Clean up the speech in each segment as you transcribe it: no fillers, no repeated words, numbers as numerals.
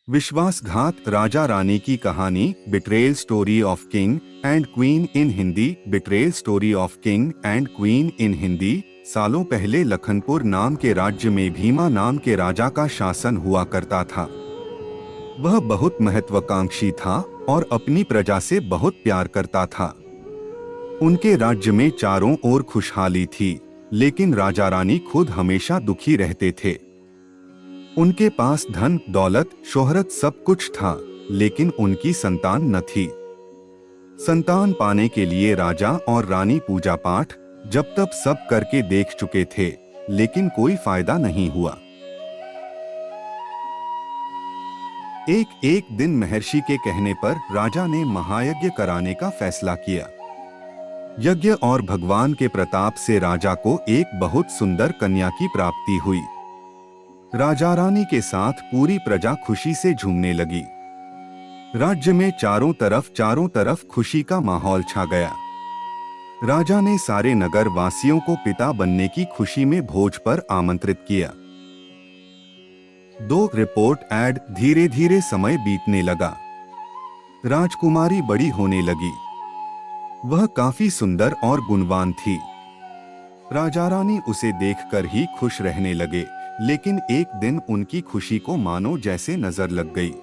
विश्वासघात राजा रानी की कहानी betrayal story of king and queen in Hindi. Betrayal story of king and queen इन हिंदी। सालों पहले लखनपुर नाम के राज्य में भीमा नाम के राजा का शासन हुआ करता था। वह बहुत महत्वाकांक्षी था और अपनी प्रजा से बहुत प्यार करता था। उनके राज्य में चारों ओर खुशहाली थी, लेकिन राजा रानी खुद हमेशा दुखी रहते थे। उनके पास धन, दौलत, शोहरत सब कुछ था, लेकिन उनकी संतान न थी। संतान पाने के लिए राजा और रानी पूजा पाठ जब तब सब करके देख चुके थे, लेकिन कोई फायदा नहीं हुआ। एक दिन महर्षि के कहने पर राजा ने महायज्ञ कराने का फैसला किया। यज्ञ और भगवान के प्रताप से राजा को एक बहुत सुंदर कन्या की प्राप्ति हुई। राजा रानी के साथ पूरी प्रजा खुशी से झूमने लगी। राज्य में चारों तरफ खुशी का माहौल छा गया। राजा ने सारे नगर वासियों को पिता बनने की खुशी में भोज पर आमंत्रित किया। रिपोर्ट ऐड धीरे धीरे समय बीतने लगा। राजकुमारी बड़ी होने लगी। वह काफी सुंदर और गुणवान थी। राजा रानी उसे देखकर ही खुश रहने लगे, लेकिन एक दिन उनकी खुशी को मानो जैसे नजर लग गई।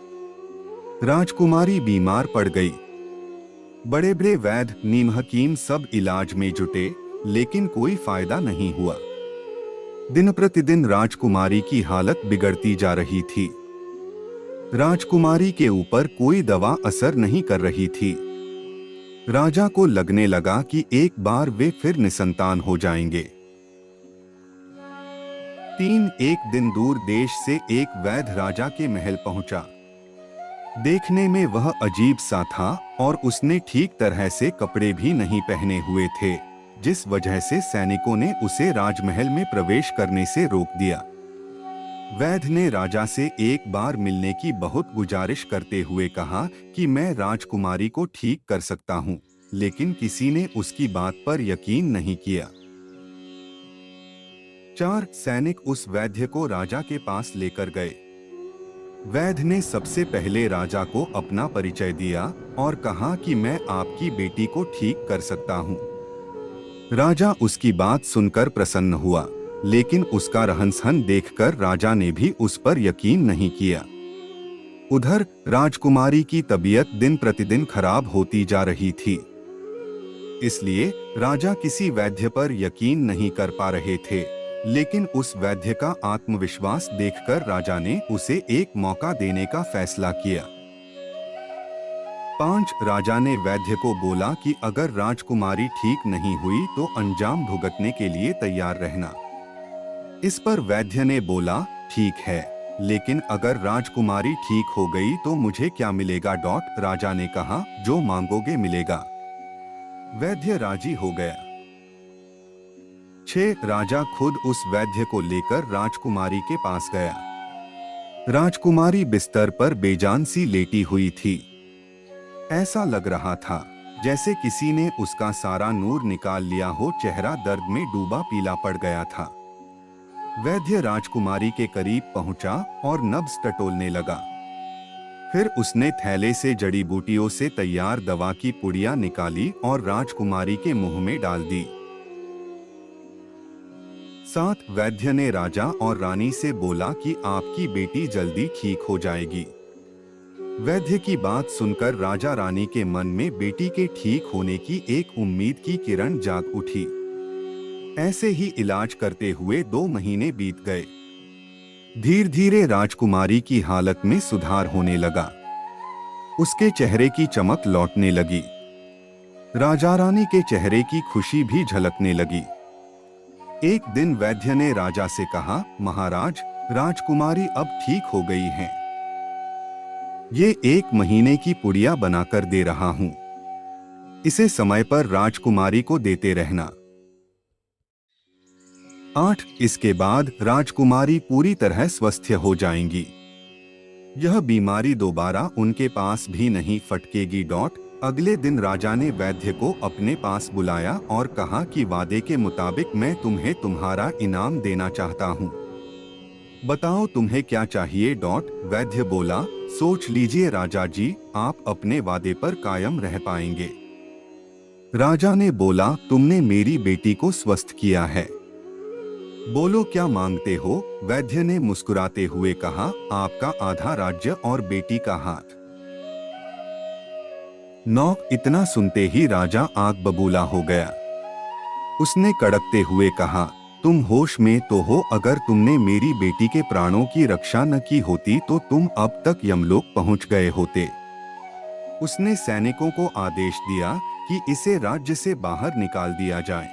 राजकुमारी बीमार पड़ गई। बड़े बड़े वैद्य, नीम हकीम सब इलाज में जुटे, लेकिन कोई फायदा नहीं हुआ। दिन प्रतिदिन राजकुमारी की हालत बिगड़ती जा रही थी। राजकुमारी के ऊपर कोई दवा असर नहीं कर रही थी। राजा को लगने लगा कि एक बार वे फिर निसंतान हो जाएंगे। एक दिन दूर देश से एक वैद्य राजा के महल पहुंचा। देखने में वह अजीब सा था और उसने ठीक तरह से कपड़े भी नहीं पहने हुए थे, जिस वजह से सैनिकों ने उसे राजमहल में प्रवेश करने से रोक दिया। वैद्य ने राजा से एक बार मिलने की बहुत गुजारिश करते हुए कहा कि मैं राजकुमारी को ठीक कर सकता हूँ, लेकिन किसी ने उसकी बात पर यकीन नहीं किया। 4 सैनिक उस वैद्य को राजा के पास लेकर गए। वैद्य ने सबसे पहले राजा को अपना परिचय दिया और कहा कि मैं आपकी बेटी को ठीक कर सकता हूँ। राजा उसकी बात सुनकर प्रसन्न हुआ, लेकिन उसका रहन-सहन देखकर राजा ने भी उस पर यकीन नहीं किया। उधर राजकुमारी की तबीयत दिन प्रतिदिन खराब होती जा रही थी, इसलिए राजा किसी वैद्य पर यकीन नहीं कर पा रहे थे। लेकिन उस वैद्य का आत्मविश्वास देखकर राजा ने उसे एक मौका देने का फैसला किया। 5 राजा ने वैद्य को बोला कि अगर राजकुमारी ठीक नहीं हुई तो अंजाम भुगतने के लिए तैयार रहना। इस पर वैद्य ने बोला, ठीक है, लेकिन अगर राजकुमारी ठीक हो गई तो मुझे क्या मिलेगा? राजा ने कहा, जो मांगोगे मिलेगा। वैद्य राजी हो गया। 6 राजा खुद उस वैद्य को लेकर राजकुमारी के पास गया। राजकुमारी बिस्तर पर बेजान सी लेटी हुई थी। ऐसा लग रहा था जैसे किसी ने उसका सारा नूर निकाल लिया हो। चेहरा दर्द में डूबा पीला पड़ गया था। वैद्य राजकुमारी के करीब पहुंचा और नब्ज टटोलने लगा। फिर उसने थैले से जड़ी बूटियों से तैयार दवा की पुड़िया निकाली और राजकुमारी के मुंह में डाल दी। 7 वैद्य ने राजा और रानी से बोला कि आपकी बेटी जल्दी ठीक हो जाएगी। वैद्य की बात सुनकर राजा रानी के मन में बेटी के ठीक होने की एक उम्मीद की किरण जाग उठी। ऐसे ही इलाज करते हुए 2 महीने बीत गए। धीरे धीरे राजकुमारी की हालत में सुधार होने लगा। उसके चेहरे की चमक लौटने लगी। राजा रानी के चेहरे की खुशी भी झलकने लगी। एक दिन वैद्य ने राजा से कहा, महाराज, राजकुमारी अब ठीक हो गई हैं। ये 1 महीने की पुड़िया बनाकर दे रहा हूं। इसे समय पर राजकुमारी को देते रहना। 8 इसके बाद राजकुमारी पूरी तरह स्वस्थ हो जाएंगी। यह बीमारी दोबारा उनके पास भी नहीं फटकेगी। अगले दिन राजा ने वैद्य को अपने पास बुलाया और कहा कि वादे के मुताबिक मैं तुम्हें तुम्हारा इनाम देना चाहता हूँ। बताओ तुम्हें क्या चाहिए? वैद्य बोला, सोच लीजिए राजा जी, आप अपने वादे पर कायम रह पाएंगे। राजा ने बोला, तुमने मेरी बेटी को स्वस्थ किया है, बोलो क्या मांगते हो? वैद्य ने मुस्कुराते हुए कहा, आपका आधा राज्य और बेटी का हाथ। नौक इतना सुनते ही राजा आग बबूला हो गया। उसने कड़कते हुए कहा, तुम होश में तो हो? अगर तुमने मेरी बेटी के प्राणों की रक्षा न की होती तो तुम अब तक यमलोक पहुंच गए होते। उसने सैनिकों को आदेश दिया कि इसे राज्य से बाहर निकाल दिया जाए।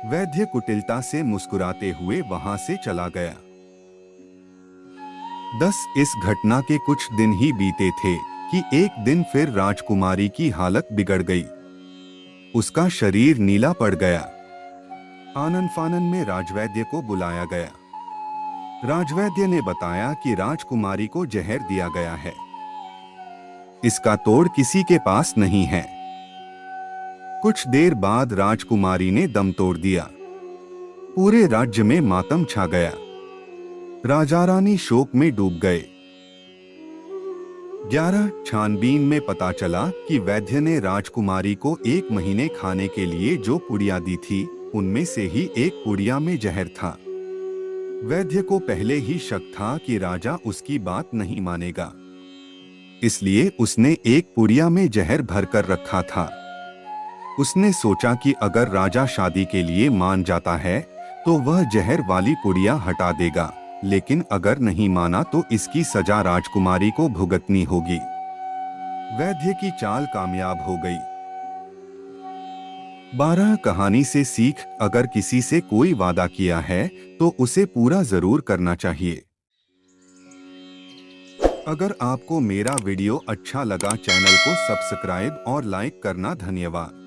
वैद्य कुटिलता से मुस्कुराते हुए वहां से चला गया। इस घटना के कुछ दिन ही बीते थे कि एक दिन फिर राजकुमारी की हालत बिगड़ गई। उसका शरीर नीला पड़ गया। आनन फानन में राजवैद्य को बुलाया गया। राजवैद्य ने बताया कि राजकुमारी को जहर दिया गया है। इसका तोड़ किसी के पास नहीं है। कुछ देर बाद राजकुमारी ने दम तोड़ दिया। पूरे राज्य में मातम छा गया। राजा रानी शोक में डूब गए। 11 छानबीन में पता चला कि वैद्य ने राजकुमारी को 1 महीने खाने के लिए जो पुड़िया दी थी, उनमें से ही एक पुड़िया में जहर था। वैद्य को पहले ही शक था कि राजा उसकी बात नहीं मानेगा, इसलिए उसने एक पुड़िया में जहर भरकर रखा था। उसने सोचा कि अगर राजा शादी के लिए मान जाता है तो वह जहर वाली पुड़िया हटा देगा, लेकिन अगर नहीं माना तो इसकी सजा राजकुमारी को भुगतनी होगी। वैद्य की चाल कामयाब हो गई। 12 कहानी से सीख, अगर किसी से कोई वादा किया है तो उसे पूरा जरूर करना चाहिए। अगर आपको मेरा वीडियो अच्छा लगा, चैनल को सब्सक्राइब और लाइक करना। धन्यवाद।